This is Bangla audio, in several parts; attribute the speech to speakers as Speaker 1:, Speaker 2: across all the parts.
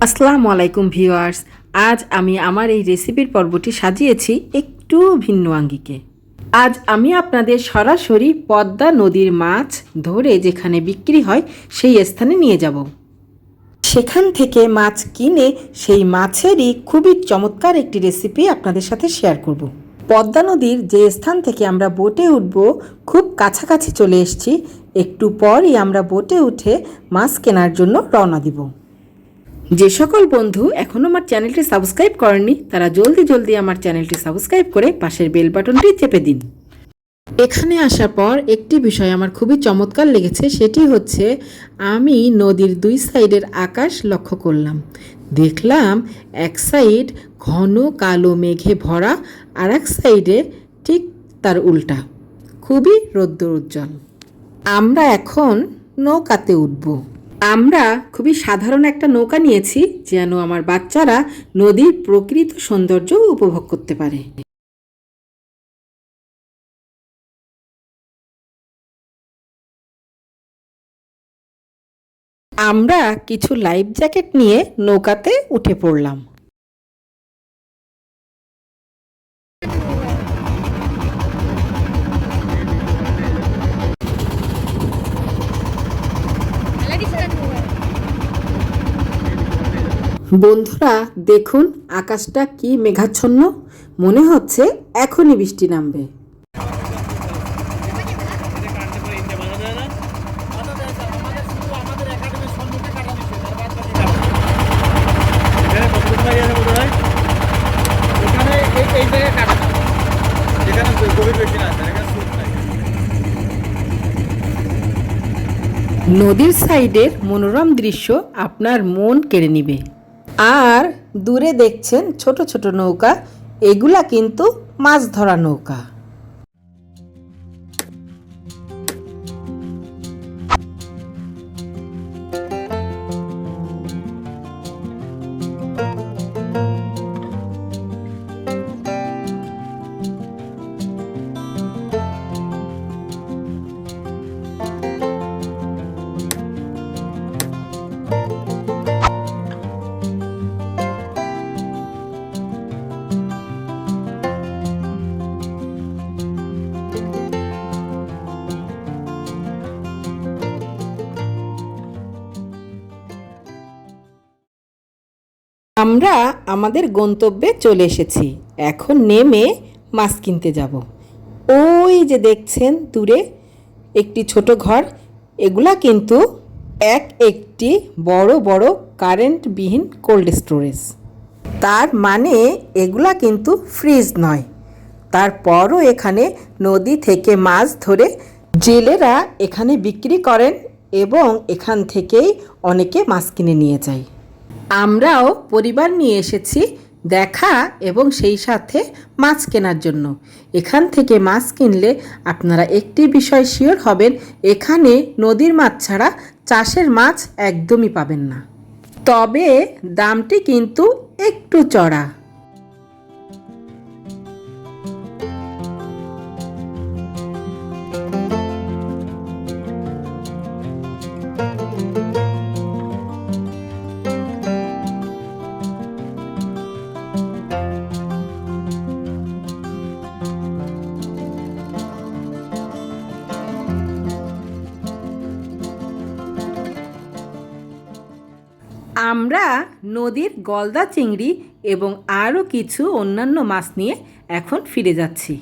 Speaker 1: আসসালামু আলাইকুম ভিউয়ার্স। আজ আমি আমার এই রেসিপির পর্বটি সাজিয়েছি একটু ভিন্ন আঙ্গিকে। আজ আমি আপনাদের সরাসরি পদ্মা নদীর মাছ ধরে যেখানে বিক্রি হয় সেই স্থানে নিয়ে যাব। সেখান থেকে মাছ কিনে সেই মাছেরই খুবই চমৎকার একটি রেসিপি আপনাদের সাথে শেয়ার করব। পদ্মা নদীর যে স্থান থেকে আমরা বোটে উঠব খুব কাছাকাছি চলে এসেছি। একটু পরই আমরা বোটে উঠে মাছ কেনার জন্য রওনা দিব। যে সকল বন্ধু এখনও আমার চ্যানেলটি সাবস্ক্রাইব করেননি তারা জলদি আমার চ্যানেলটি সাবস্ক্রাইব করে পাশের বেল বাটনটি চেপে দিন। এখানে আসার পর একটি বিষয় আমার খুবই চমৎকার লেগেছে, সেটি হচ্ছে আমি নদীর দুই সাইডের আকাশ লক্ষ্য করলাম। দেখলাম এক সাইড ঘন কালো মেঘে ভরা, আর এক সাইডে ঠিক তার উল্টা খুবই রৌদ্র উজ্জ্বল। আমরা এখন নৌকাতে উঠব। আমরা খুবই সাধারণ একটা নৌকা নিয়েছি যেন আমার বাচ্চারা নদীর প্রকৃত সৌন্দর্য উপভোগ করতে পারে। আমরা কিছু লাইফ জ্যাকেট নিয়ে নৌকাতে উঠে পড়লাম। বন্ধুরা দেখুন আকাশটা কি মেঘাচ্ছন্ন, মনে হচ্ছে এখনই বৃষ্টি নামবে। নদীর সাইডের মনোরম দৃশ্য আপনার মন কেড়ে নিবে। আর দূরে দেখছেন ছোট ছোট নৌকা, এগুলা কিন্তু মাছ ধরা নৌকা। আমরা আমাদের গন্তব্যে চলে এসেছি। এখন নেমে মাছ কিনতে যাব। ওই যে দেখছেন দূরে একটি ছোট ঘর, এগুলা কিন্তু একটি বড় বড় কারেন্টবিহীন কোল্ড স্টোরেজ। তার মানে এগুলা কিন্তু ফ্রিজ নয়। তারপরও এখানে নদী থেকে মাছ ধরে জেলেরা এখানে বিক্রি করেন এবং এখান থেকেই অনেকে মাছ কিনে নিয়ে যায়। আমরাও পরিবার নিয়ে এসেছি দেখা এবং সেই সাথে মাছ কেনার জন্য। এখান থেকে মাছ কিনলে আপনারা একটি বিষয় শিওর হবেন, এখানে নদীর মাছ ছাড়া চাষের মাছ একদমই পাবেন না। তবে দামটি কিন্তু একটু চড়া। আমরা নদীর গলদা চিংড়ি এবং আরও কিছু অন্যান্য মাছ নিয়ে এখন ফিরে যাচ্ছি।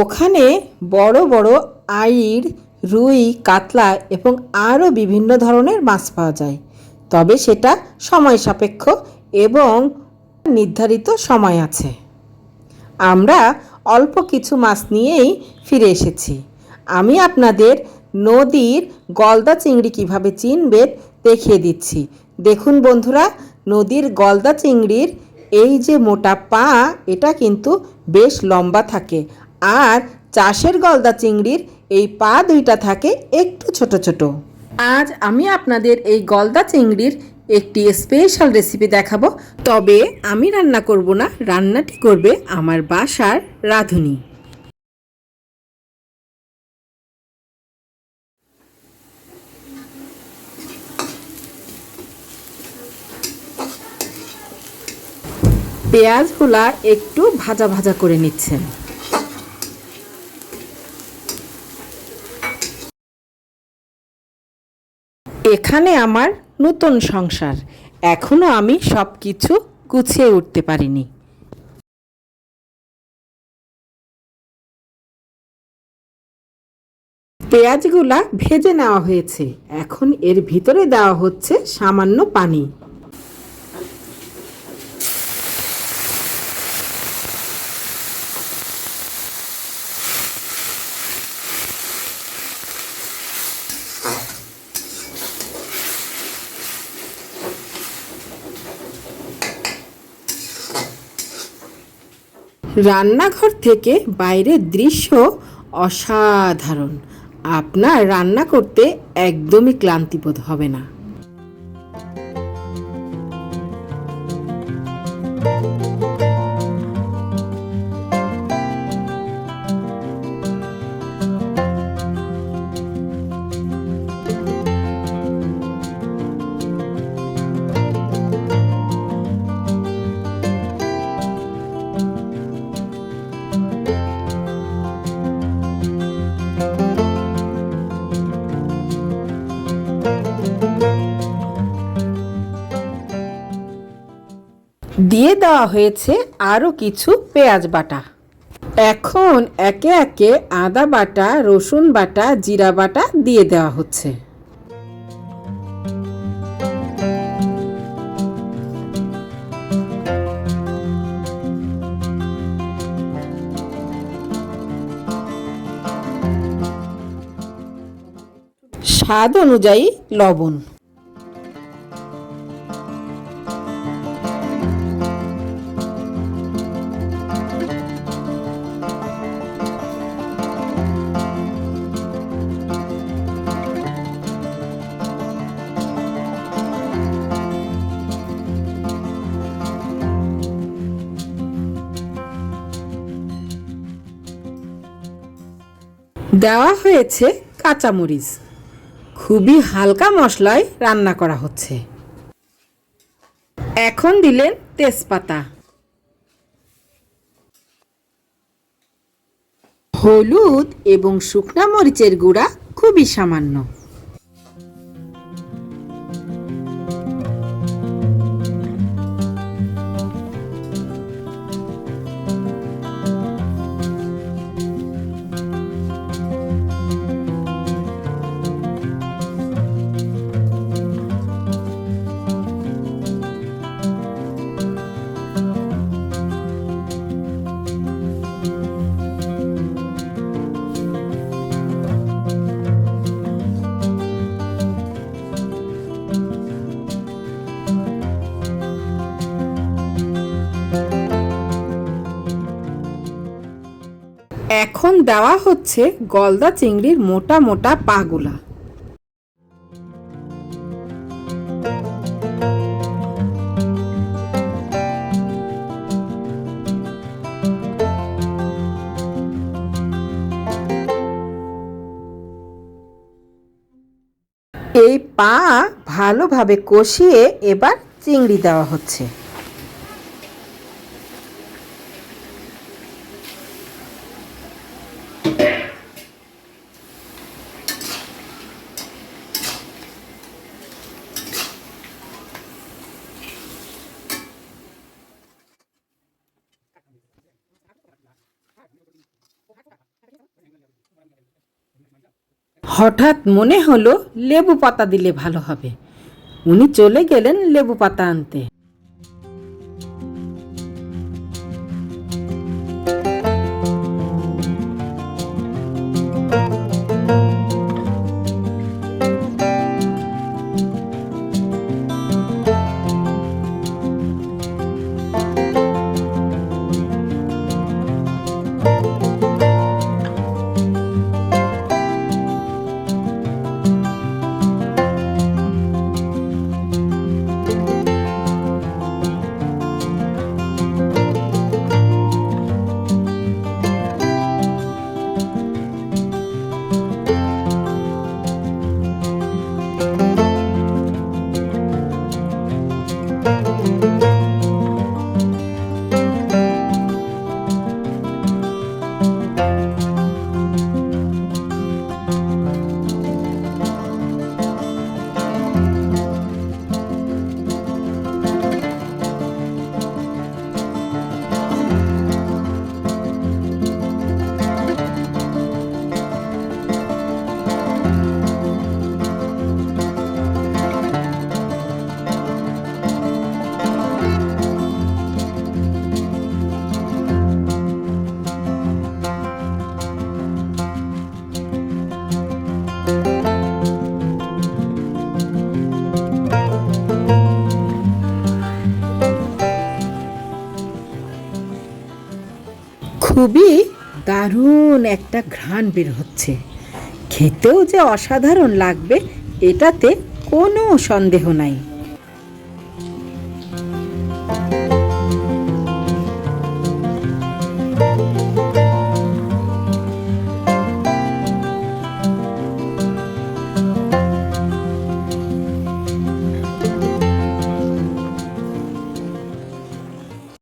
Speaker 1: ওখানে বড় বড় আইড়, রুই, কাতলা এবং আরও বিভিন্ন ধরনের মাছ পাওয়া যায়, তবে সেটা সময় সাপেক্ষ এবং নির্ধারিত সময় আছে। আমরা অল্প কিছু মাছ নিয়েই ফিরে এসেছি। আমি আপনাদের নদীর গলদা চিংড়ি কিভাবে চিনবেন দেখিয়ে দিচ্ছি। দেখুন বন্ধুরা, নদীর গলদা চিংড়ির এই যে মোটা পা, এটা কিন্তু বেশ লম্বা থাকে, আর চাষের গলদা চিংড়ির এই পা দুইটা থাকে একটু ছোট ছোট। আজ আমি আপনাদের এই গলদা চিংড়ির একটি স্পেশাল রেসিপি দেখাবো। তবে আমি রান্না করব না, রান্নাটি করবে আমার বাসার রাঁধুনি। পেঁয়াজগুলা একটু ভাজা ভাজা করে নিচ্ছেন। এখানে আমার নতুন সংসার, এখনো আমি সব কিছু গুছিয়ে উঠতে পারিনি। পেঁয়াজগুলা ভেজে নেওয়া হয়েছে, এখন এর ভিতরে দেওয়া হচ্ছে সামান্য পানি। রান্নাঘর থেকে বাইরের দৃশ্য অসাধারণ। আপনার রান্না করতে একদমই ক্লান্তিবোধ হবে না। দিয়ে দেওয়া হয়েছে আরও কিছু পেঁয়াজ বাটা। এখন একে একে আদা বাটা, রসুন বাটা, জিরা বাটা দিয়ে দেওয়া হচ্ছে। স্বাদ অনুযায়ী লবণ। দেওয়া হয়েছে কাঁচামরিচ। খুবই হালকা মশলায় রান্না করা হচ্ছে। এখন দিলেন তেজপাতা, হলুদ এবং শুকনা মরিচের গুঁড়া খুবই সামান্য। এখন দেওয়া হচ্ছে গলদা চিংড়ির মোটা মোটা পাগুলা। এই পা ভালোভাবে কষিয়ে এবার চিংড়ি দেওয়া হচ্ছে। হঠাৎ মনে হলো লেবু পাতা দিলে ভালো হবে। উনি চলে গেলেন লেবু পাতা আনতে। খুবই দারুণ একটা ঘ্রাণ বের হচ্ছে। খেতেও যে অসাধারণ লাগবে এটাতে কোনো সন্দেহ নাই।